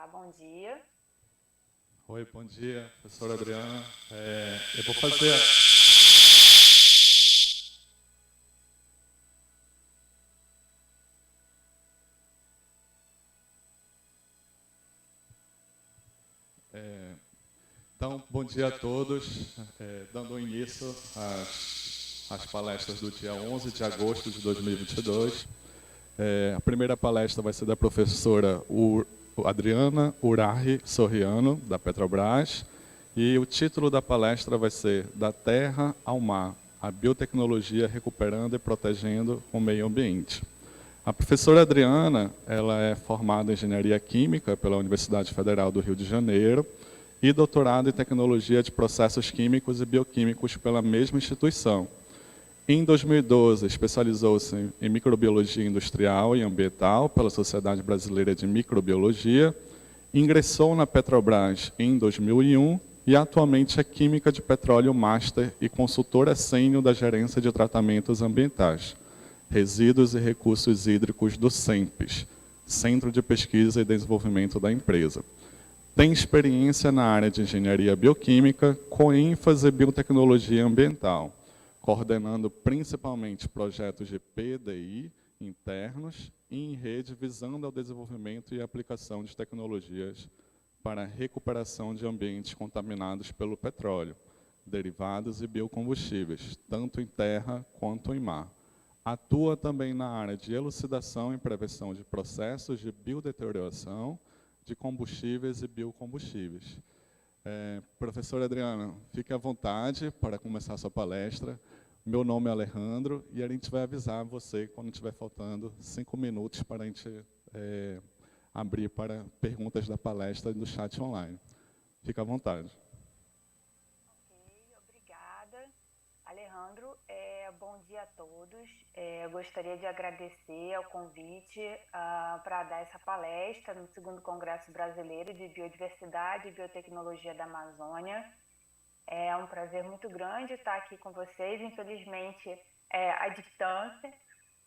Olá, bom dia. Oi, bom dia, professora Adriana. Eu vou fazer... Então, bom dia a todos. Dando início às palestras do dia 11 de agosto de 2022. A primeira palestra vai ser da professora Adriana Urarri Soriano, da Petrobras. E o título da palestra vai ser Da Terra ao Mar, a biotecnologia recuperando e protegendo o meio ambiente. A professora Adriana, ela é formada em Engenharia Química pela Universidade Federal do Rio de Janeiro e doutorado em Tecnologia de Processos Químicos e Bioquímicos pela mesma instituição. Em 2012, especializou-se em Microbiologia Industrial e Ambiental pela Sociedade Brasileira de Microbiologia, ingressou na Petrobras em 2001 e atualmente é Química de Petróleo Master e consultora sênior da Gerência de Tratamentos Ambientais, Resíduos e Recursos Hídricos do CENPES, Centro de Pesquisa e Desenvolvimento da empresa. Tem experiência na área de Engenharia Bioquímica, com ênfase em Biotecnologia Ambiental, coordenando principalmente projetos de PDI internos e em rede visando ao desenvolvimento e aplicação de tecnologias para a recuperação de ambientes contaminados pelo petróleo, derivados e biocombustíveis, tanto em terra quanto em mar. Atua também na área de elucidação e prevenção de processos de biodeterioração de combustíveis e biocombustíveis. Professora Adriana, fique à vontade para começar a sua palestra. Meu nome é Alejandro e a gente vai avisar você quando estiver faltando 5 minutos para a gente abrir para perguntas da palestra do chat online. Fique à vontade. Ok, obrigada. Alejandro, bom dia a todos. Eu gostaria de agradecer ao convite para dar essa palestra no 2º Congresso Brasileiro de Biodiversidade e Biotecnologia da Amazônia. É um prazer muito grande estar aqui com vocês, infelizmente à distância.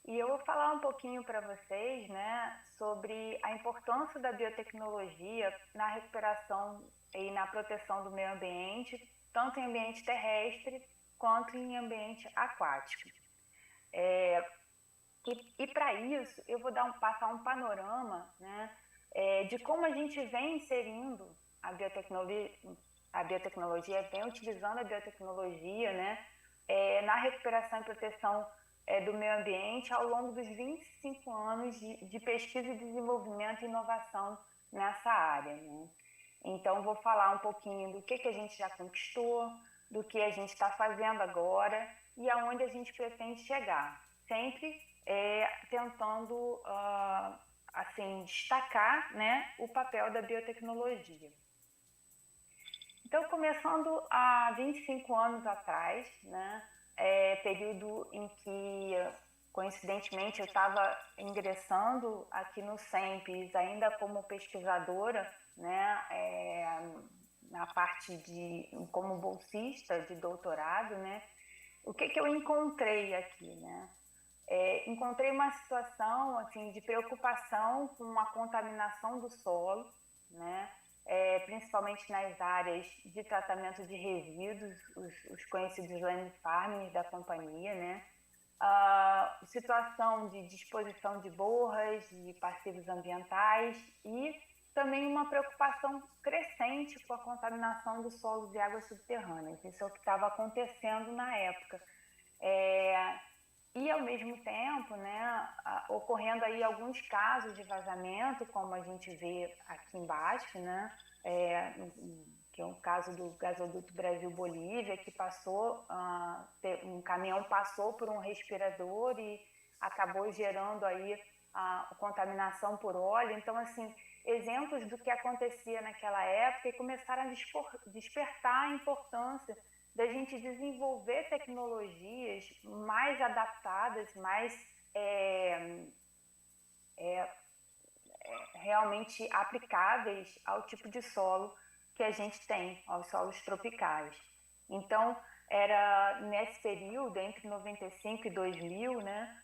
E eu vou falar um pouquinho para vocês, né, sobre a importância da biotecnologia na recuperação e na proteção do meio ambiente, tanto em ambiente terrestre quanto em ambiente aquático. E para isso, eu vou passar um panorama, né, de como a gente vem inserindo a biotecnologia, vem utilizando a biotecnologia, né, na recuperação e proteção do meio ambiente ao longo dos 25 anos de pesquisa e desenvolvimento e inovação nessa área, né? Então, vou falar um pouquinho do que a gente já conquistou, do que a gente está fazendo agora e aonde a gente pretende chegar, sempre tentando assim, destacar, né, o papel da biotecnologia. Então, começando há 25 anos atrás, né, período em que, coincidentemente, eu estava ingressando aqui no CENPES, ainda como pesquisadora, né, na parte como bolsista de doutorado, né, o que eu encontrei aqui, né? Encontrei uma situação assim, de preocupação com a contaminação do solo, né? Principalmente nas áreas de tratamento de resíduos, os conhecidos land farming da companhia, né? Situação de disposição de borras, de passivos ambientais e também uma preocupação crescente com a contaminação do solo de águas subterrâneas. Isso é o que estava acontecendo na época. E, ao mesmo tempo, né, ocorrendo aí alguns casos de vazamento, como a gente vê aqui embaixo, né, que é um caso do gasoduto Brasil-Bolívia, que passou, um caminhão passou por um respirador e acabou gerando aí contaminação por óleo. Então, assim, exemplos do que acontecia naquela época e começaram a despertar a importância da gente desenvolver tecnologias mais adaptadas, mais realmente aplicáveis ao tipo de solo que a gente tem, aos solos tropicais. Então, era nesse período, entre 95 e 2000, né,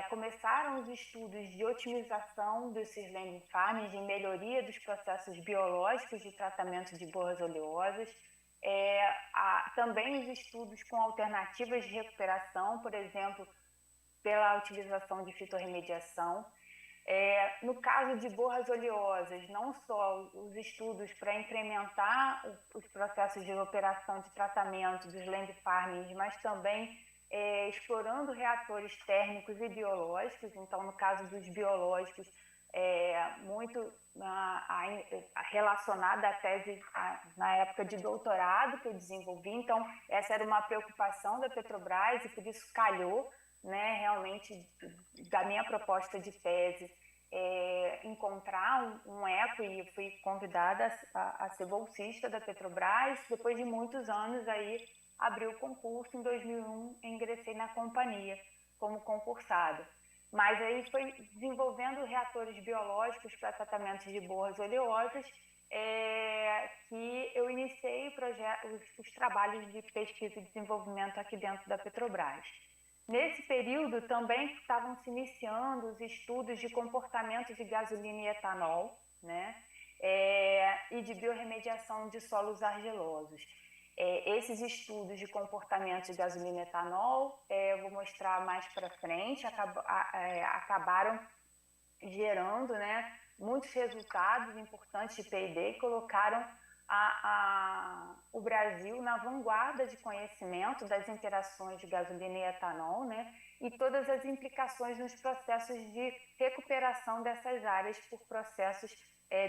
começaram os estudos de otimização desses landing farms, de melhoria dos processos biológicos de tratamento de borras oleosas, também os estudos com alternativas de recuperação, por exemplo, pela utilização de fitorremediação. No caso de borras oleosas, não só os estudos para incrementar os processos de operação de tratamento dos land farms, mas também explorando reatores térmicos e biológicos. Então, no caso dos biológicos, muito relacionada à tese na época de doutorado que eu desenvolvi. Então, essa era uma preocupação da Petrobras e por isso calhou, né, realmente, da minha proposta de tese, encontrar um eco, e fui convidada a ser bolsista da Petrobras. Depois de muitos anos, aí abri o concurso. Em 2001, ingressei na companhia como concursada. Mas aí foi desenvolvendo reatores biológicos para tratamento de borras oleosas que eu iniciei os trabalhos de pesquisa e desenvolvimento aqui dentro da Petrobras. Nesse período também estavam se iniciando os estudos de comportamento de gasolina e etanol, né? E de biorremediação de solos argilosos. Esses estudos de comportamento de gasolina e etanol, eu vou mostrar mais para frente, acabaram gerando, né, muitos resultados importantes de P&D que colocaram o Brasil na vanguarda de conhecimento das interações de gasolina e etanol, né, e todas as implicações nos processos de recuperação dessas áreas por processos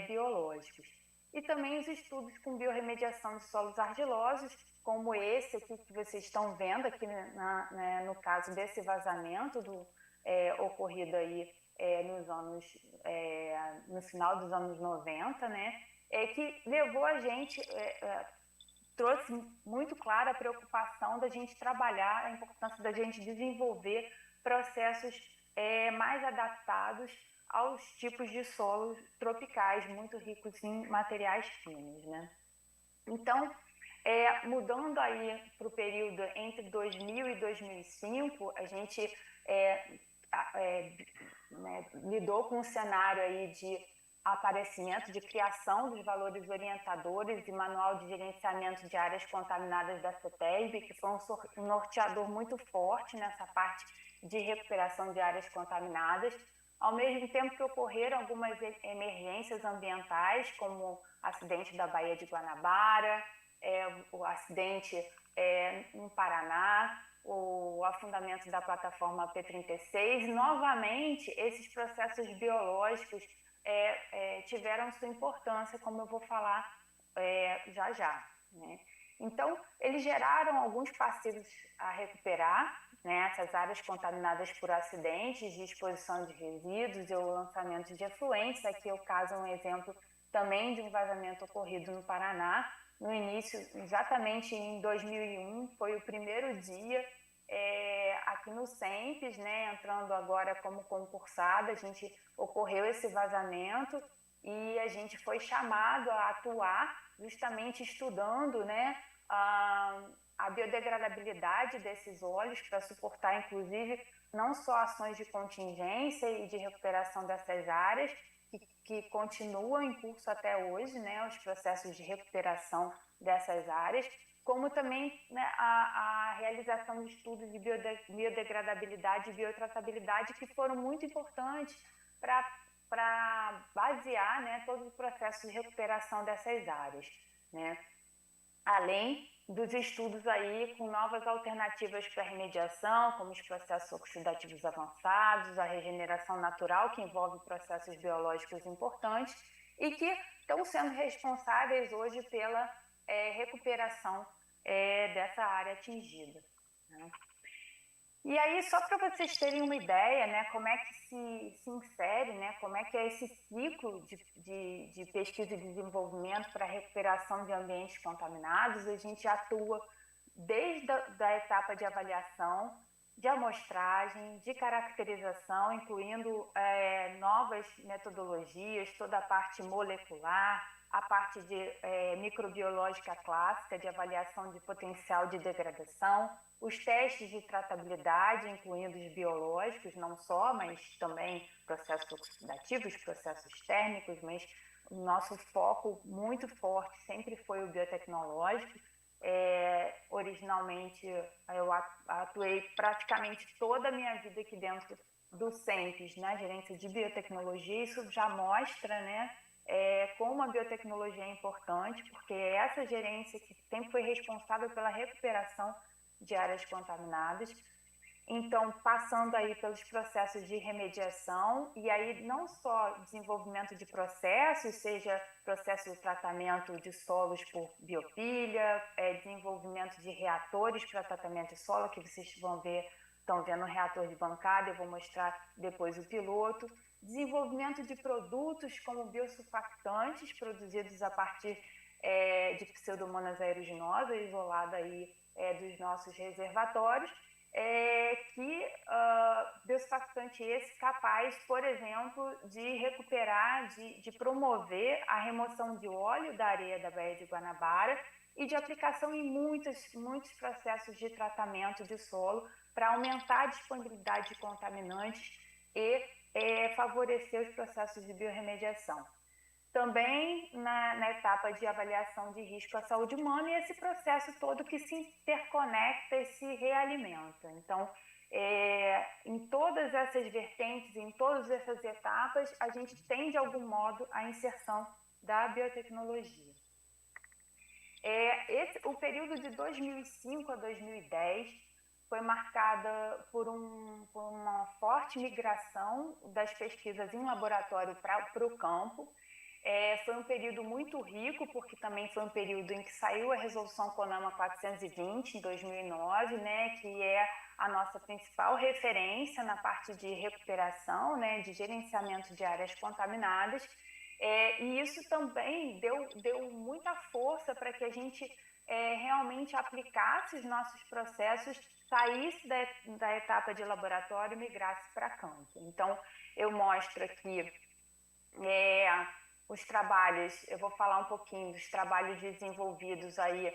biológicos. E também os estudos com biorremediação de solos argilosos, como esse aqui que vocês estão vendo aqui no caso desse vazamento ocorrido aí no final dos anos 90, né? Que levou a gente, trouxe muito clara a preocupação da gente trabalhar, a importância da gente desenvolver processos mais adaptados aos tipos de solos tropicais, muito ricos em materiais finos, né? Então, mudando aí para o período entre 2000 e 2005, a gente lidou com um cenário aí de aparecimento, de criação dos valores orientadores e manual de gerenciamento de áreas contaminadas da CETESB, que foi um norteador muito forte nessa parte de recuperação de áreas contaminadas, ao mesmo tempo que ocorreram algumas emergências ambientais, como o acidente da Baía de Guanabara, o acidente no Paraná, o afundamento da plataforma P-36. Novamente, esses processos biológicos tiveram sua importância, como eu vou falar já já, né? Então, eles geraram alguns passivos a recuperar, né, essas áreas contaminadas por acidentes de exposição de resíduos e o lançamento de efluentes. Aqui eu caso um exemplo também de um vazamento ocorrido no Paraná. No início, exatamente em 2001, foi o primeiro dia aqui no CENPES, né, entrando agora como concursada, ocorreu esse vazamento e a gente foi chamado a atuar justamente estudando, né, a biodegradabilidade desses óleos para suportar, inclusive, não só ações de contingência e de recuperação dessas áreas, que continuam em curso até hoje, né, os processos de recuperação dessas áreas, como também, né, a realização de estudos de biodegradabilidade e biotratabilidade, que foram muito importantes para basear, né, todo o processo de recuperação dessas áreas, né? Além dos estudos aí com novas alternativas para remediação, como os processos oxidativos avançados, a regeneração natural, que envolve processos biológicos importantes e que estão sendo responsáveis hoje pela recuperação dessa área atingida, né? E aí, só para vocês terem uma ideia, né, como é que se insere, né, como é que é esse ciclo de pesquisa e desenvolvimento para a recuperação de ambientes contaminados, a gente atua desde a etapa de avaliação, de amostragem, de caracterização, incluindo novas metodologias, toda a parte molecular, a parte de microbiológica clássica, de avaliação de potencial de degradação, os testes de tratabilidade, incluindo os biológicos, não só, mas também processos oxidativos, processos térmicos, mas o nosso foco muito forte sempre foi o biotecnológico. Originalmente, eu atuei praticamente toda a minha vida aqui dentro do CENPES, na gerência de biotecnologia. Isso já mostra, né, como a biotecnologia é importante, porque é essa gerência que sempre foi responsável pela recuperação de áreas contaminadas. Então, passando aí pelos processos de remediação, e aí não só desenvolvimento de processos, seja processo de tratamento de solos por biopilha, desenvolvimento de reatores para tratamento de solo, que vocês estão vendo o reator de bancada, eu vou mostrar depois o piloto. Desenvolvimento de produtos como biosurfactantes, produzidos a partir de pseudomonas aeruginosas, isolada aí dos nossos reservatórios, biosurfactante esse capaz, por exemplo, de recuperar, de promover a remoção de óleo da areia da Baía de Guanabara e de aplicação em muitos processos de tratamento de solo para aumentar a disponibilidade de contaminantes e favorecer os processos de biorremediação. Também na etapa de avaliação de risco à saúde humana e esse processo todo que se interconecta e se realimenta. Então, em todas essas vertentes, em todas essas etapas, a gente tem, de algum modo, a inserção da biotecnologia. O período de 2005 a 2010 foi marcada por uma forte migração das pesquisas em laboratório para o campo. Foi um período muito rico, porque também foi um período em que saiu a resolução CONAMA 420, em 2009, né, que é a nossa principal referência na parte de recuperação, né, de gerenciamento de áreas contaminadas. E isso também deu muita força para que a gente realmente aplicasse os nossos processos, saísse da etapa de laboratório e migrasse para campo. Então, eu mostro aqui os trabalhos, eu vou falar um pouquinho dos trabalhos desenvolvidos aí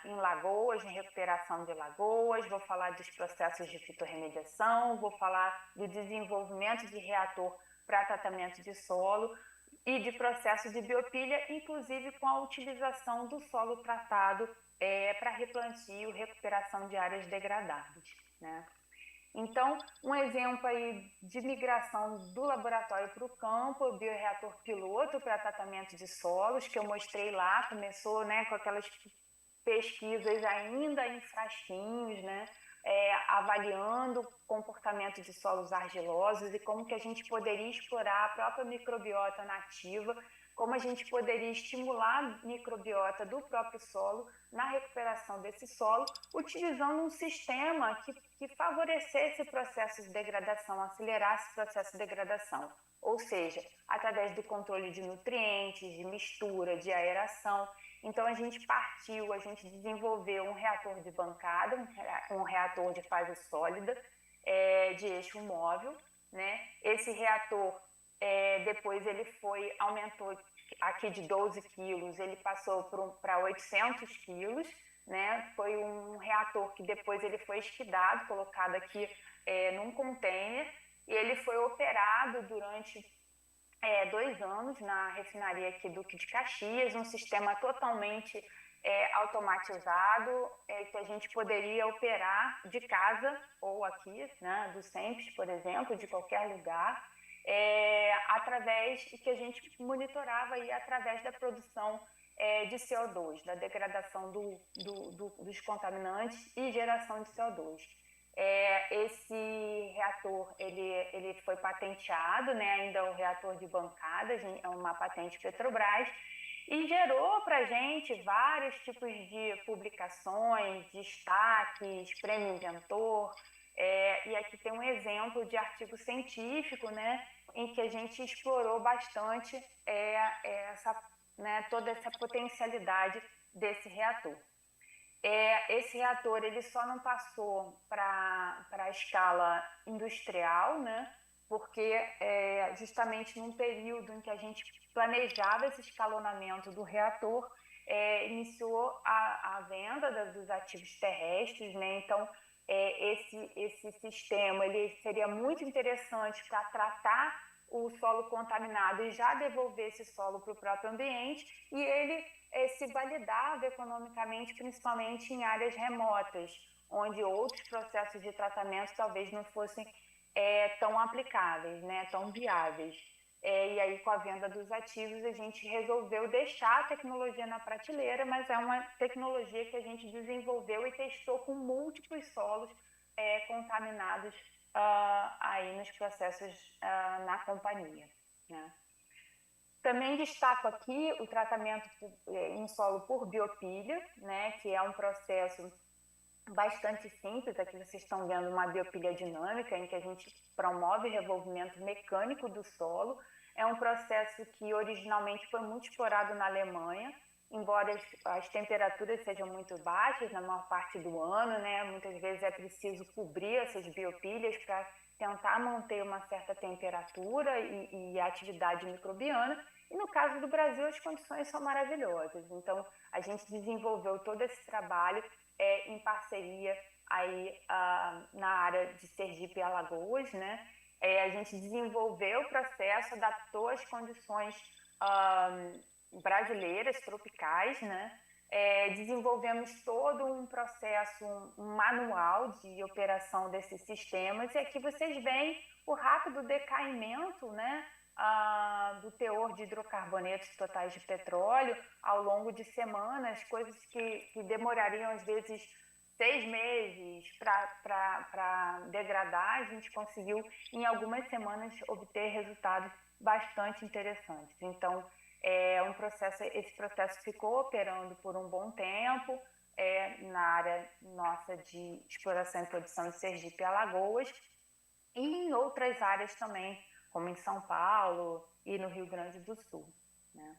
em lagoas, em recuperação de lagoas, vou falar dos processos de fitorremediação, vou falar do desenvolvimento de reator para tratamento de solo e de processo de biopilha, inclusive com a utilização do solo tratado para replantio e recuperação de áreas degradadas, né? Então, um exemplo aí de migração do laboratório para o campo, o bioreator piloto para tratamento de solos, que eu mostrei lá, começou, né, com aquelas pesquisas ainda em frasquinhos, né, avaliando o comportamento de solos argilosos e como que a gente poderia explorar a própria microbiota nativa, como a gente poderia estimular a microbiota do próprio solo na recuperação desse solo, utilizando um sistema que favorecesse o processo de degradação, acelerasse o processo de degradação. Ou seja, através do controle de nutrientes, de mistura, de aeração. Então, a gente desenvolveu um reator de bancada, um reator de fase sólida, de eixo móvel, né? Esse reator, depois ele aumentou aqui de 12 quilos, ele passou para 800 quilos, né? Foi um reator que depois ele foi esquidado, colocado aqui num container, e ele foi operado durante 2 anos na refinaria aqui Duque de Caxias, um sistema totalmente automatizado, que a gente poderia operar de casa ou aqui, né, do CENPES, por exemplo, de qualquer lugar, que a gente monitorava aí através da produção de CO2, da degradação dos contaminantes e geração de CO2. Esse reator ele foi patenteado, né, ainda é um reator de bancada, é uma patente Petrobras, e gerou para a gente vários tipos de publicações, destaques, prêmio inventor, e aqui tem um exemplo de artigo científico, né, em que a gente explorou bastante toda essa potencialidade desse reator. Esse reator ele só não passou para a escala industrial, né, porque justamente num período em que a gente planejava esse escalonamento do reator, iniciou a venda dos ativos terrestres, né? Então, esse sistema ele seria muito interessante para tratar o solo contaminado e já devolver esse solo para o próprio ambiente, e ele se validava economicamente, principalmente em áreas remotas, onde outros processos de tratamento talvez não fossem tão aplicáveis, né, tão viáveis. E aí, com a venda dos ativos, a gente resolveu deixar a tecnologia na prateleira, mas é uma tecnologia que a gente desenvolveu e testou com múltiplos solos contaminados aí nos processos na companhia, né? Também destaco aqui o tratamento em solo por biopilha, né, que é um processo bastante simples. Aqui vocês estão vendo uma biopilha dinâmica em que a gente promove o revolvimento mecânico do solo. É um processo que originalmente foi muito explorado na Alemanha, embora as temperaturas sejam muito baixas na maior parte do ano, né? Muitas vezes é preciso cobrir essas biopilhas para tentar manter uma certa temperatura e atividade microbiana. E no caso do Brasil, as condições são maravilhosas. Então, a gente desenvolveu todo esse trabalho em parceria aí na área de Sergipe e Alagoas, né? A gente desenvolveu o processo, adaptou as condições brasileiras, tropicais, né? Desenvolvemos todo um processo, um manual de operação desses sistemas, e aqui vocês veem o rápido decaimento, né, do teor de hidrocarbonetos totais de petróleo ao longo de semanas, coisas que demorariam às vezes 6 meses para degradar. A gente conseguiu em algumas semanas obter resultados bastante interessantes. Então, esse processo ficou operando por um bom tempo na área nossa de exploração e produção de Sergipe e Alagoas, e em outras áreas também, como em São Paulo e no Rio Grande do Sul, né?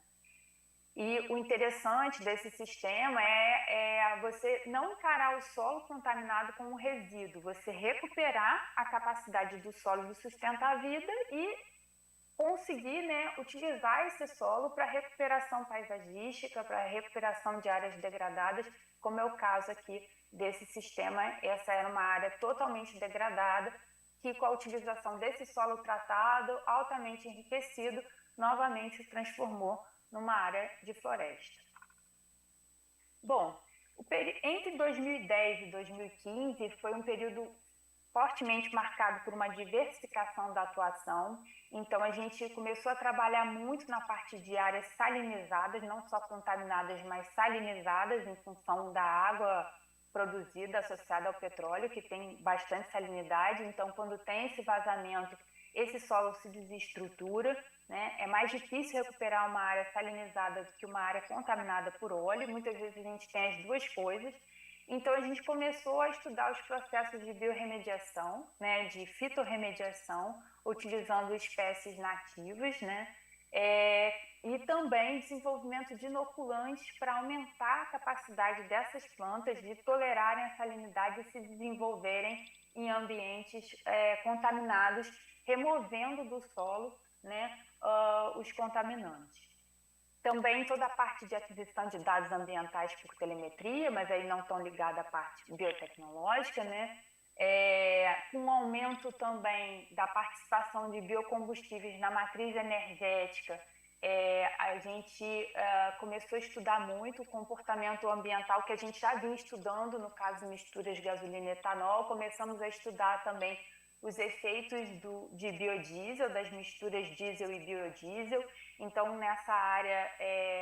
E o interessante desse sistema é você não encarar o solo contaminado como resíduo, você recuperar a capacidade do solo de sustentar a vida e conseguir, né, utilizar esse solo para recuperação paisagística, para recuperação de áreas degradadas, como é o caso aqui desse sistema. Essa era uma área totalmente degradada, que com a utilização desse solo tratado, altamente enriquecido, novamente se transformou numa área de floresta. Bom, entre 2010 e 2015 foi um período fortemente marcado por uma diversificação da atuação. Então, a gente começou a trabalhar muito na parte de áreas salinizadas, não só contaminadas, mas salinizadas, em função da água produzida associada ao petróleo, que tem bastante salinidade. Então, quando tem esse vazamento, esse solo se desestrutura, né? É mais difícil recuperar uma área salinizada do que uma área contaminada por óleo. Muitas vezes a gente tem as duas coisas. Então, a gente começou a estudar os processos de biorremediação, né, de fitorremediação, utilizando espécies nativas, né, e também desenvolvimento de inoculantes para aumentar a capacidade dessas plantas de tolerarem a salinidade e se desenvolverem em ambientes contaminados, removendo do solo, né, os contaminantes. Também toda a parte de aquisição de dados ambientais por telemetria, mas aí não estão ligada à parte biotecnológica, né? Com um aumento também da participação de biocombustíveis na matriz energética, a gente começou a estudar muito o comportamento ambiental que a gente já vinha estudando, no caso misturas de gasolina e etanol. Começamos a estudar também os efeitos de biodiesel, das misturas diesel e biodiesel. Então, nessa área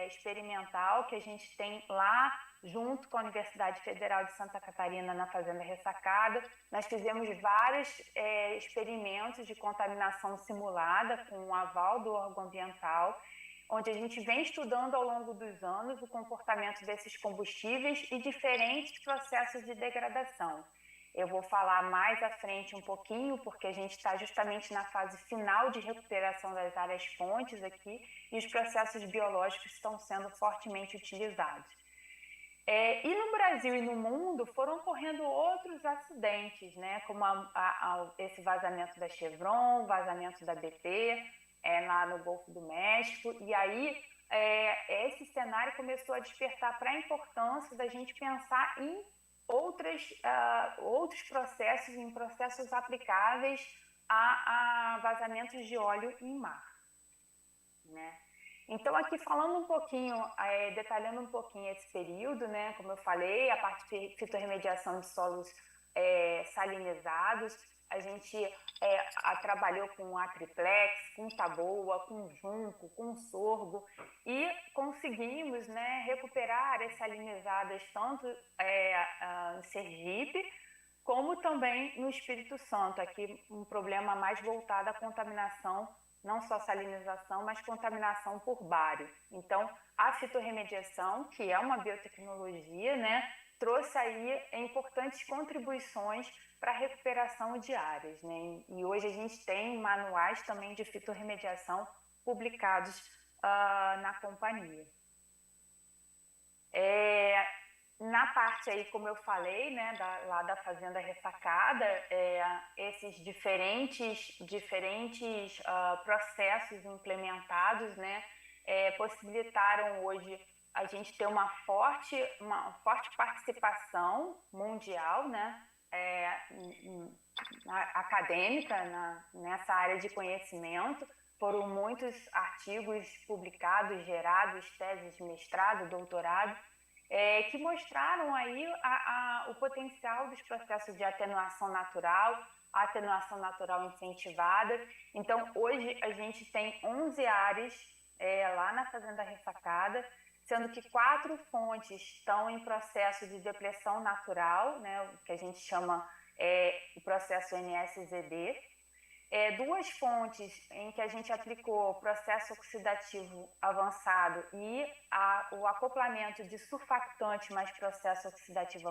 experimental que a gente tem lá, junto com a Universidade Federal de Santa Catarina, na Fazenda Ressacada, nós fizemos vários experimentos de contaminação simulada com o aval do órgão ambiental, onde a gente vem estudando ao longo dos anos o comportamento desses combustíveis e diferentes processos de degradação. Eu vou falar mais à frente um pouquinho, porque a gente está justamente na fase final de recuperação das áreas fontes aqui, e os processos biológicos estão sendo fortemente utilizados. E no Brasil e no mundo foram ocorrendo outros acidentes, né, como esse vazamento da Chevron, vazamento da BP, lá no Golfo do México, e aí esse cenário começou a despertar para a importância da gente pensar em outros processos, em processos aplicáveis a vazamentos de óleo em mar, né? Então, aqui falando um pouquinho, detalhando um pouquinho esse período, né? Como eu falei, a parte de fitorremediação de solos salinizados, a gente trabalhou com a triplex, com taboa, com junco, com sorgo, e conseguimos, né, recuperar áreas salinizadas tanto em Sergipe, como também no Espírito Santo, aqui um problema mais voltado à contaminação, não só salinização, mas contaminação por bário. Então, a fitorremediação, que é uma biotecnologia, né, trouxe aí importantes contribuições para a recuperação de áreas, né? E hoje a gente tem manuais também de fitorremediação publicados na companhia. Na parte aí, como eu falei, né, lá da Fazenda Ressacada, esses diferentes processos implementados, né, possibilitaram hoje a gente ter uma forte participação mundial, né, acadêmica nessa área de conhecimento. Foram muitos artigos publicados, gerados, teses de mestrado, doutorado, que mostraram aí o potencial dos processos de atenuação natural, a atenuação natural incentivada. Então, hoje a gente tem 11 áreas lá na Fazenda Ressacada, sendo que 4 fontes estão em processo de depressão natural, né, o que a gente chama o processo NSZD. 2 fontes em que a gente aplicou processo oxidativo avançado e o acoplamento de surfactante mais processo oxidativo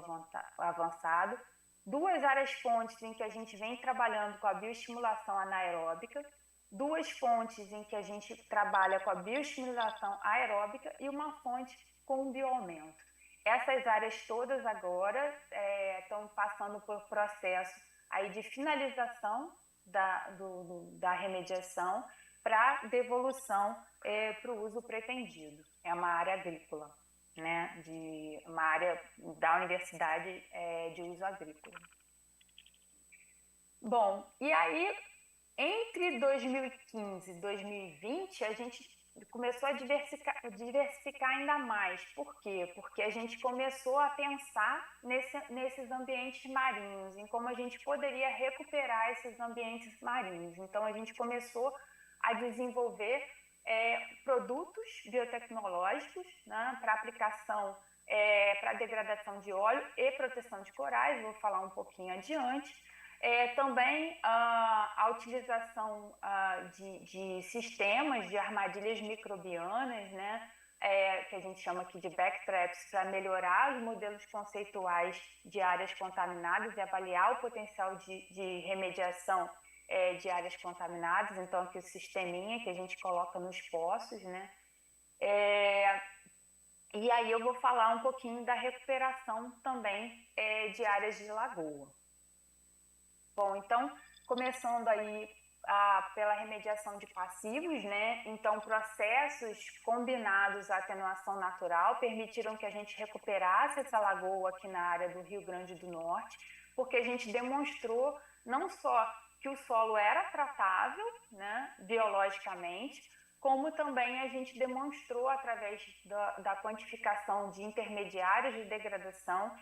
avançado. 2 áreas fontes em que a gente vem trabalhando com a bioestimulação anaeróbica. 2 fontes em que a gente trabalha com a bioestimulação aeróbica e uma fonte com o bioaumento. Essas áreas todas agora estão passando por processo aí de finalização da remediação para devolução para o uso pretendido. É uma área agrícola, né, uma área da universidade de uso agrícola. Bom, e aí, entre 2015 e 2020, a gente começou a diversificar ainda mais. Por quê? Porque a gente começou a pensar nesses ambientes marinhos, em como a gente poderia recuperar esses ambientes marinhos. Então, a gente começou a desenvolver produtos biotecnológicos, né, para aplicação, para degradação de óleo e proteção de corais, vou falar um pouquinho adiante. Também a utilização de sistemas de armadilhas microbianas, né, que a gente chama aqui de backtraps, para melhorar os modelos conceituais de áreas contaminadas e avaliar o potencial de remediação de áreas contaminadas. Então, aqui o sisteminha que a gente coloca nos poços, né. E aí eu vou falar um pouquinho da recuperação também de áreas de lagoa. Bom, então, começando aí pela remediação de passivos, né? Então, processos combinados à atenuação natural permitiram que a gente recuperasse essa lagoa aqui na área do Rio Grande do Norte, porque a gente demonstrou não só que o solo era tratável, né, biologicamente, como também a gente demonstrou através da quantificação de intermediários de degradação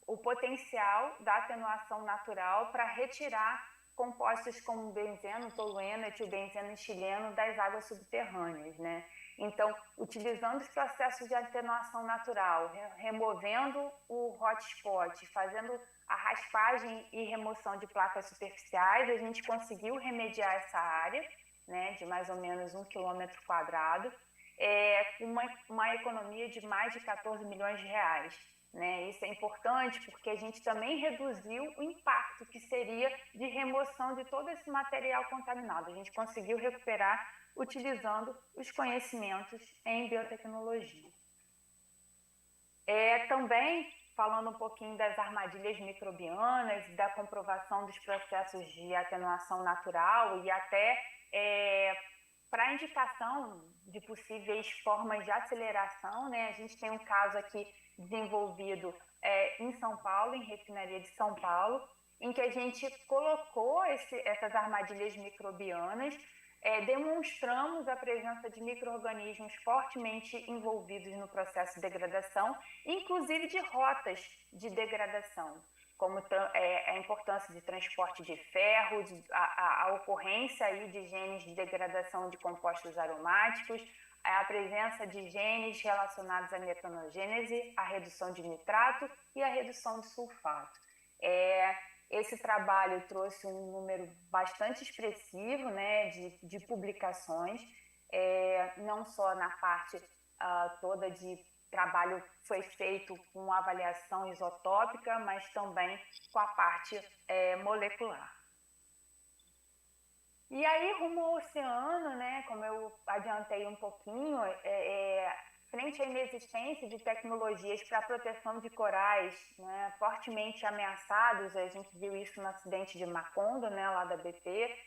o potencial da atenuação natural para retirar compostos como benzeno, tolueno, etilbenzeno e xileno das águas subterrâneas, né? Então, utilizando os processos de atenuação natural, removendo o hotspot, fazendo a raspagem e remoção de placas superficiais, a gente conseguiu remediar essa área, né, de mais ou menos 1 quilômetro quadrado, com uma economia de mais de 14 milhões de reais. Né? Isso é importante porque a gente também reduziu o impacto que seria de remoção de todo esse material contaminado. A gente conseguiu recuperar utilizando os conhecimentos em biotecnologia. Também falando um pouquinho das armadilhas microbianas, da comprovação dos processos de atenuação natural e até para indicação de possíveis formas de aceleração, né? A gente tem um caso aqui desenvolvido em São Paulo, em refinaria de São Paulo, em que a gente colocou essas armadilhas microbianas, demonstramos a presença de micro-organismos fortemente envolvidos no processo de degradação, inclusive de rotas de degradação, como a importância de transporte de ferro, a ocorrência aí de genes de degradação de compostos aromáticos, a presença de genes relacionados à metanogênese, a redução de nitrato e a redução de sulfato. Esse trabalho trouxe um número bastante expressivo, né, de publicações, não só na parte toda de trabalho foi feito com avaliação isotópica, mas também com a parte molecular. E aí, rumo ao oceano, né, como eu adiantei um pouquinho, frente à inexistência de tecnologias para a proteção de corais, né, fortemente ameaçados, a gente viu isso no acidente de Macondo, né, lá da BP,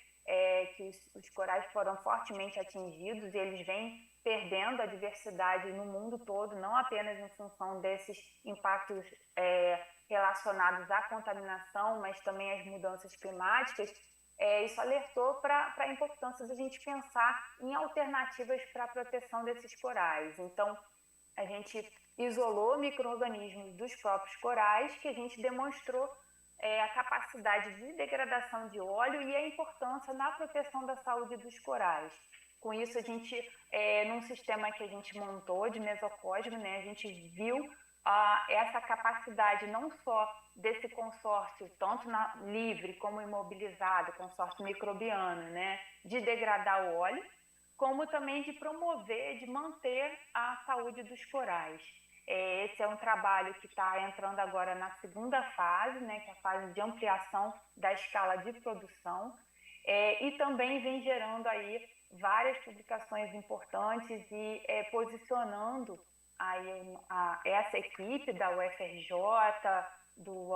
que os corais foram fortemente atingidos e eles vêm perdendo a diversidade no mundo todo, não apenas em função desses impactos relacionados à contaminação, mas também às mudanças climáticas. Isso alertou para a importância da gente pensar em alternativas para a proteção desses corais. Então, a gente isolou micro-organismos dos próprios corais, que a gente demonstrou a capacidade de degradação de óleo e a importância na proteção da saúde dos corais. Com isso, a gente, num sistema que a gente montou de mesocosmo, né, a gente viu essa capacidade não só desse consórcio, tanto livre como imobilizado, consórcio microbiano, né, de degradar o óleo, como também de promover, de manter a saúde dos corais. Esse é um trabalho que está entrando agora na segunda fase, né, que é a fase de ampliação da escala de produção, e também vem gerando aí várias publicações importantes e posicionando aí essa equipe da UFRJ, do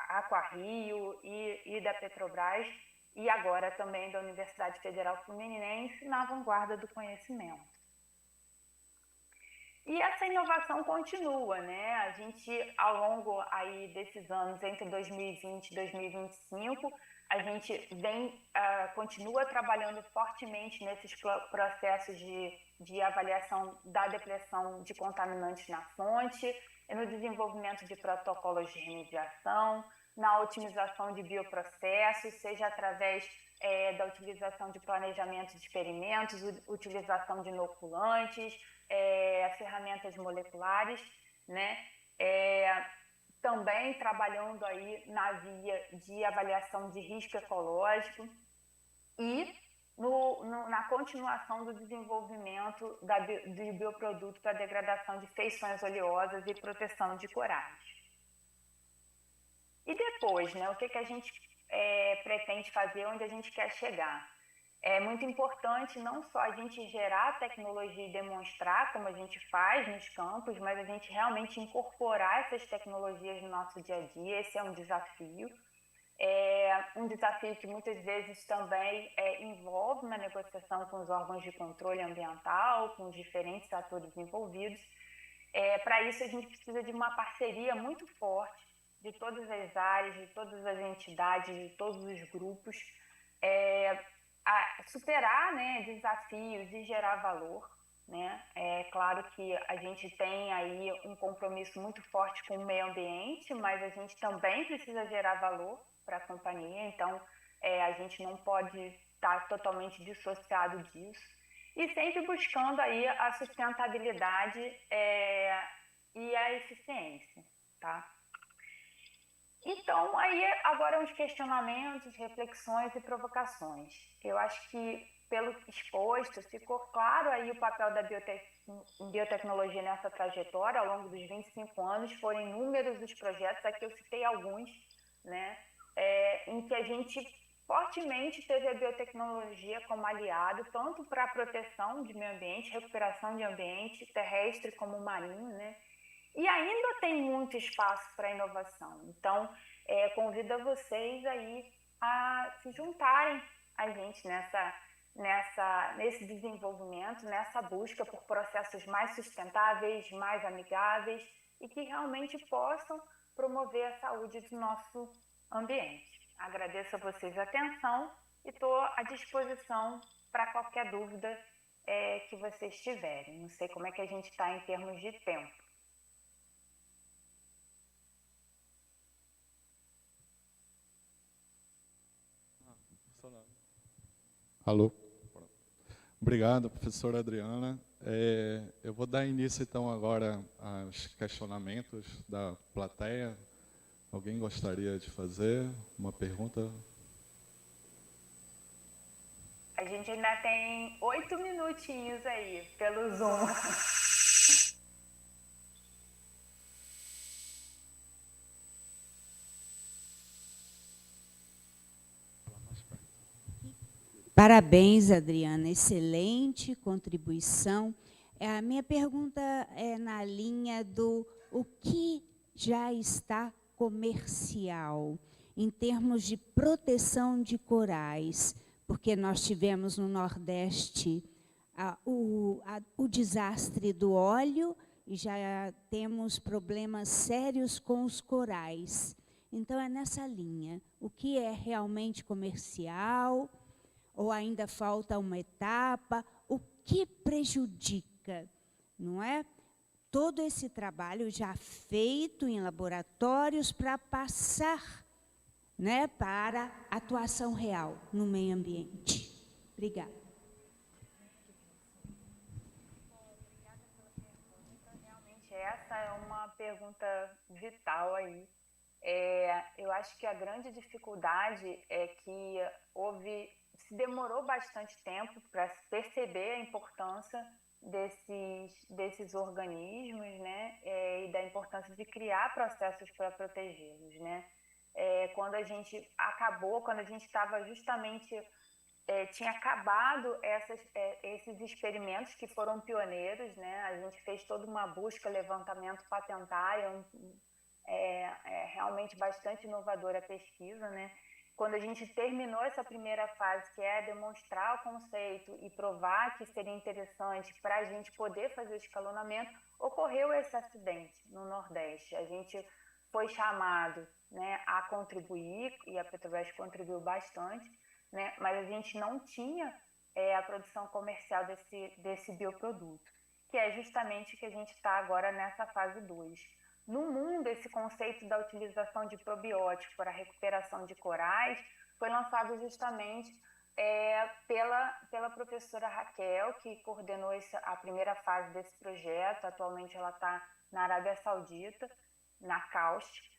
Aquarrio e da Petrobras, e agora também da Universidade Federal Fluminense, na vanguarda do conhecimento. E essa inovação continua, né? A gente, ao longo aí desses anos, entre 2020 e 2025, a gente continua trabalhando fortemente nesses processos de avaliação da depressão de contaminantes na fonte, no desenvolvimento de protocolos de remediação, na otimização de bioprocessos, seja através da utilização de planejamento de experimentos, utilização de inoculantes, ferramentas moleculares, né? Também trabalhando aí na via de avaliação de risco ecológico e na continuação do desenvolvimento de bioproduto para degradação de feições oleosas e proteção de corais. E depois, né, o que a gente pretende fazer, onde a gente quer chegar? É muito importante não só a gente gerar tecnologia e demonstrar como a gente faz nos campos, mas a gente realmente incorporar essas tecnologias no nosso dia a dia. Esse é um desafio. Um desafio que muitas vezes também envolve uma negociação com os órgãos de controle ambiental, com os diferentes atores envolvidos. Para isso, a gente precisa de uma parceria muito forte de todas as áreas, de todas as entidades, de todos os grupos, superar, né, desafios e gerar valor, né? É claro que a gente tem aí um compromisso muito forte com o meio ambiente, mas a gente também precisa gerar valor para a companhia, então a gente não pode estar totalmente dissociado disso, e sempre buscando aí a sustentabilidade e a eficiência, tá? Então, aí agora uns questionamentos, reflexões e provocações. Eu acho que, pelo exposto, ficou claro aí o papel da biotecnologia nessa trajetória. Ao longo dos 25 anos, foram inúmeros os projetos, aqui eu citei alguns, né, em que a gente fortemente teve a biotecnologia como aliado, tanto para a proteção de meio ambiente, recuperação de ambiente terrestre como marinho, né? e ainda tem muito espaço para inovação. Então, convido vocês aí a se juntarem a gente nesse desenvolvimento, nessa busca por processos mais sustentáveis, mais amigáveis e que realmente possam promover a saúde do nosso ambiente. Agradeço a vocês a atenção e estou à disposição para qualquer dúvida que vocês tiverem. Não sei como é que a gente está em termos de tempo. Alô? Obrigado, professora Adriana. Eu vou dar início, então, agora aos questionamentos da plateia. Alguém gostaria de fazer uma pergunta? A gente ainda tem 8 minutinhos aí pelo Zoom. Parabéns, Adriana, excelente contribuição. A minha pergunta é na linha do o que já está comercial, em termos de proteção de corais, porque nós tivemos no Nordeste o desastre do óleo e já temos problemas sérios com os corais. Então, é nessa linha, o que é realmente comercial, ou ainda falta uma etapa, o que prejudica, não é? Todo esse trabalho já feito em laboratórios para passar, né, para atuação real no meio ambiente. Obrigada. Obrigada pela pergunta. Realmente essa é uma pergunta vital aí. Eu acho que a grande dificuldade é que se demorou bastante tempo para perceber a importância desses organismos, né, e da importância de criar processos para protegê-los, né. Quando a gente estava justamente tinha acabado esses experimentos que foram pioneiros, né, a gente fez toda uma busca, levantamento patentário, realmente bastante inovadora a pesquisa, né? Quando a gente terminou essa primeira fase, que é demonstrar o conceito e provar que seria interessante para a gente poder fazer o escalonamento, ocorreu esse acidente no Nordeste. A gente foi chamado, né, a contribuir, e a Petrobras contribuiu bastante, né, mas a gente não tinha a produção comercial desse bioproduto, que é justamente o que a gente está agora nessa fase 2. No mundo, esse conceito da utilização de probióticos para a recuperação de corais foi lançado justamente pela professora Raquel, que coordenou a primeira fase desse projeto. Atualmente ela está na Arábia Saudita, na CAUST,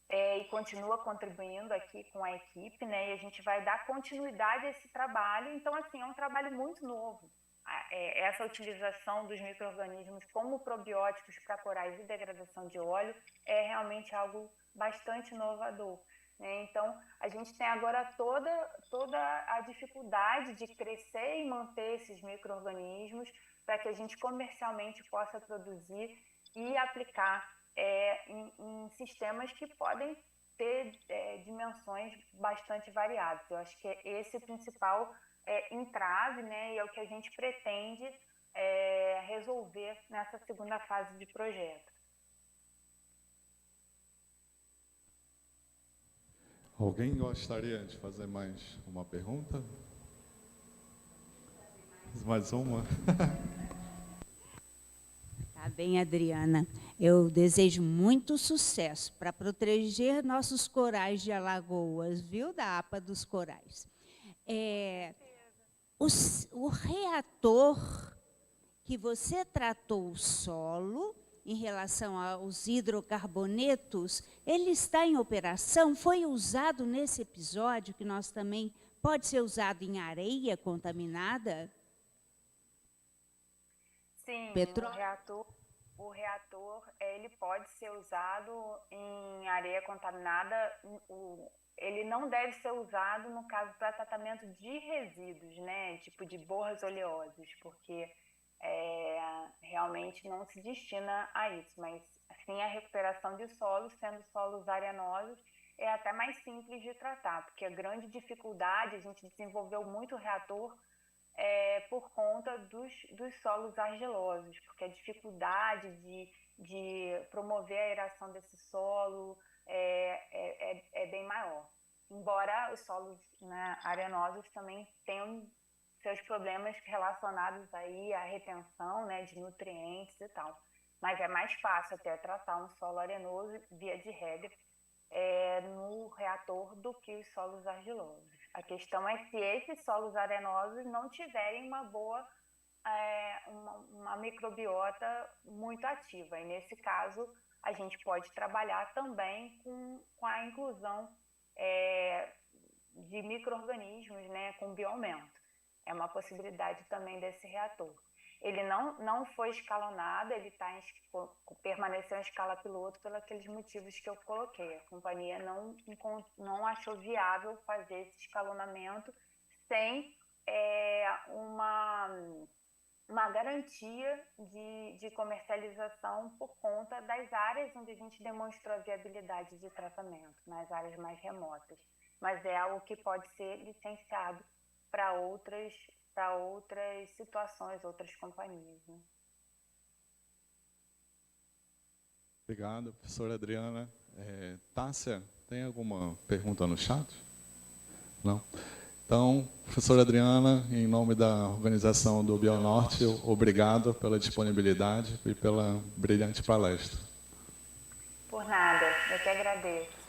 e continua contribuindo aqui com a equipe, né? E a gente vai dar continuidade a esse trabalho. Então, assim, é um trabalho muito novo. Essa utilização dos micro-organismos como probióticos para corais e degradação de óleo é realmente algo bastante inovador, né? Então, a gente tem agora toda a dificuldade de crescer e manter esses micro-organismos para que a gente comercialmente possa produzir e aplicar em sistemas que podem ter dimensões bastante variadas. Eu acho que esse é o principal entrave, né, e é o que a gente pretende resolver nessa segunda fase de projeto. Alguém gostaria de fazer mais uma pergunta? Mais uma? Tá bem, Adriana. Eu desejo muito sucesso para proteger nossos corais de Alagoas, viu, da APA dos Corais. O reator que você tratou o solo em relação aos hidrocarbonetos, ele está em operação? Foi usado nesse episódio, que nós também pode ser usado em areia contaminada? Sim, Petróleo? o reator ele pode ser usado em areia contaminada. Ele não deve ser usado no caso para tratamento de resíduos, né, tipo de borras oleosas, porque realmente não se destina a isso, mas Assim, a recuperação de solos, sendo solos arenosos, é até mais simples de tratar, porque a grande dificuldade, a gente desenvolveu muito reator por conta dos solos argilosos, porque a dificuldade de promover a aeração desse solo é bem maior. Embora os solos, né, arenosos também tenham seus problemas relacionados aí à retenção, né, de nutrientes e tal. Mas é mais fácil até tratar um solo arenoso, via de regra, no reator do que os solos argilosos. A questão é se esses solos arenosos não tiverem uma boa uma microbiota muito ativa. E nesse caso, a gente pode trabalhar também com a inclusão de micro-organismos, né, com bioaumento. É uma possibilidade também desse reator. Ele não foi escalonado, ele permaneceu em escala piloto pelos aqueles motivos que eu coloquei. A companhia não achou viável fazer esse escalonamento sem uma garantia de comercialização por conta das áreas onde a gente demonstrou a viabilidade de tratamento, nas áreas mais remotas. Mas é algo que pode ser licenciado para outras situações, outras companhias. Né? Obrigado, professora Adriana. Tássia, tem alguma pergunta no chat? Não? Então, professora Adriana, em nome da organização do Bionorte, obrigado pela disponibilidade e pela brilhante palestra. Por nada, eu que agradeço.